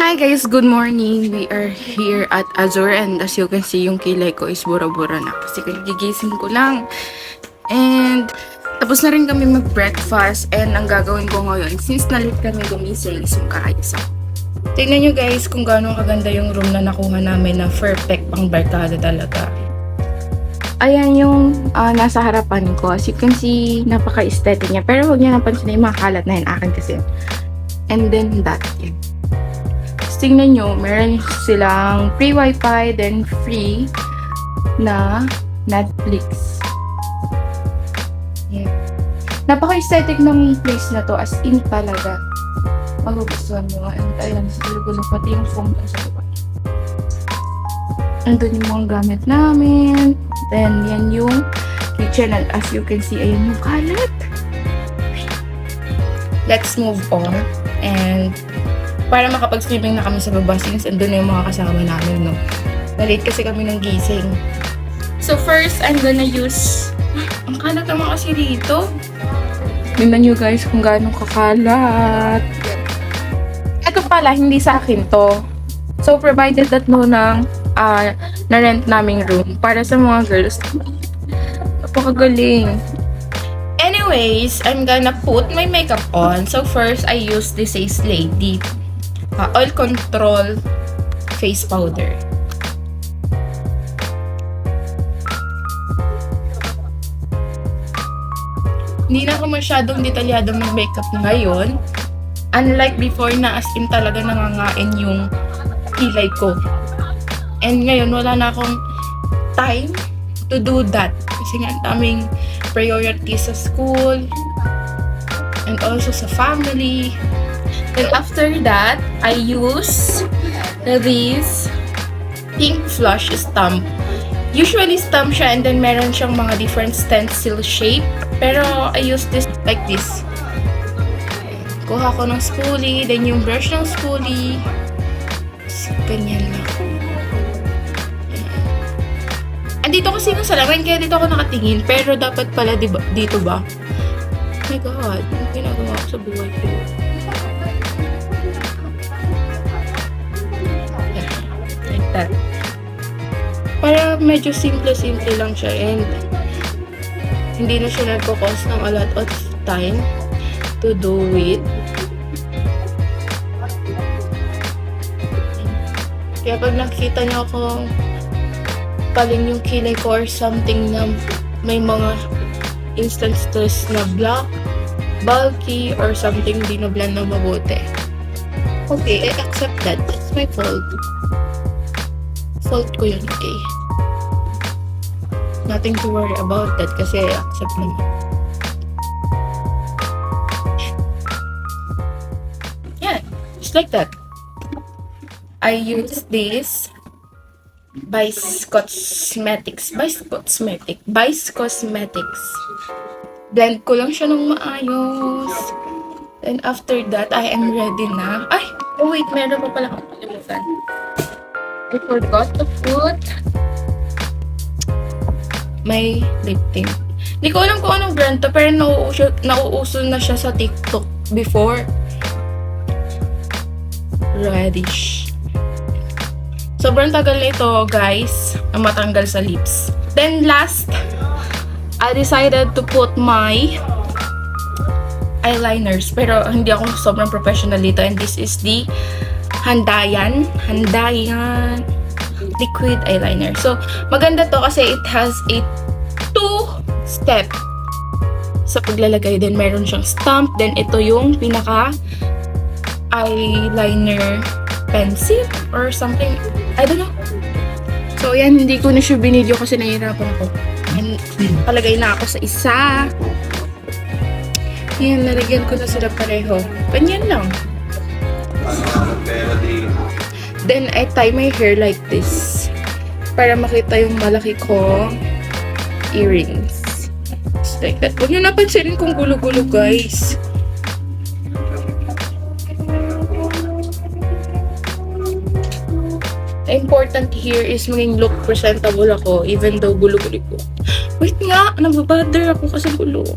Hi guys, good morning. We are here at Azure and as you can see, yung kilay ko is bura-bura na kasi gigising ko lang. And tapos na rin kami mag-breakfast and ang gagawin ko ngayon, since nalit kami gumising, is magkaayos ako. Tingnan nyo guys kung gaano kaganda yung room na nakuha namin na perfect pang barkada talaga. Ayan yung nasa harapan ko. As you can see, napaka-aesthetic niya. Pero huwag niya napansin na yung mga kalat na yun. Akin kasi. And then that. Yan. Tingnan nyo, meron silang free wifi, then free na Netflix. Yeah. Napaka-aesthetic ng place na to, as in talaga. Magugustuhan nyo. And ayun, siguro pati yung phone ko sa baba. Andun yung mga gamit namin. Then, yan yung kitchen. And as you can see, ayun yung kalat. Let's move on. And para makapag-streaming na kami sa baba since andun na yung mga kasama namin, no? Na-late kasi kami ng gising. So first, I'm gonna use... Ang kalat naman kasi dito. Tingnan nyo guys kung gaano kakalat. Ito pala, hindi sa akin to. So provided that no ng na-rent naming room para sa mga girls. Napakagaling. Anyways, I'm gonna put my makeup on. So first, I use this Ace Lady Oil Control Face Powder. Hindi na ako masyadong detalyadong mag-makeup ngayon. Unlike before na as in talaga nangangain yung kilay ko. And ngayon, wala na akong time to do that. Kasi nga, daming priorities sa school and also sa family. Then after that, I use this pink flush stamp. Usually stamp siya and then meron siyang mga different stencil shape. Pero I use this like this. Kuha ko ng spoolie, then yung brush ng spoolie. Ganyan lang. Andito kasi yung salamin, kaya dito ako nakatingin. Pero dapat pala dito ba? Oh my God, ano ginagawa ko sa buhay ko? Like that. Para medyo simple-simple lang siya and hindi na siya nagko-cost ng a lot of time to do it. Kaya pag nakita niyo ako paling yung kilay ko or something na may mga instances na black, bulky, or something di na blend na mabuti. Okay, I accept that. That's my fault. Fault ko yun, okay? Nothing to worry about that kasi I accept naman. Yeah, just like that. I use this Vice Cosmetics. Blend ko lang siya ng maayos. Then after that, I am ready na. Ay! Oh wait, meron pa pala akong kalimutan. I forgot to put my lip tint. Hindi ko alam kung anong brand to, pero nauuso na siya sa TikTok before. Radish. Sobrang tagal nito, guys, ang matanggal sa lips. Then last, I decided to put my eyeliners. Pero hindi ako sobrang professional dito. And this is the Handayan liquid eyeliner. So, maganda to kasi it has a 2-step sa paglalagay. Then meron siyang stamp. Then ito yung pinaka eyeliner pencil or something. I don't know. So, yan. Hindi ko na siya binidyo kasi nahihirapan ako. And, palagay na ako sa isa. Yan, nalagyan ko na sila pareho. Ganyan lang. Then, I tie my hair like this. Para makita yung malaki ko earrings. Just like that. Huwag nyo napansinin kung gulo-gulo, guys. The important here is maging look presentable ako even though gulo-gulo ko. Wait nga, nababother ako kasi gulo.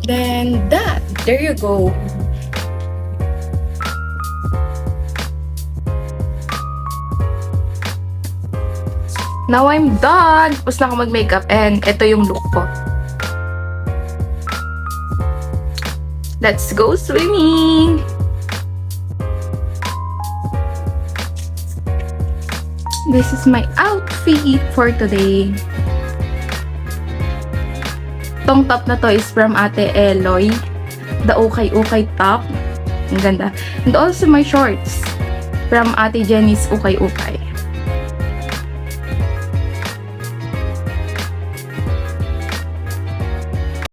Then that, there you go. Now I'm done! Tapos na ako mag-makeup and ito yung look ko. Let's go swimming! This is my outfit for today. Tong top na to is from Ate Eloy. The Okay top. Ang ganda. And also my shorts from Ate Jenny's Okay.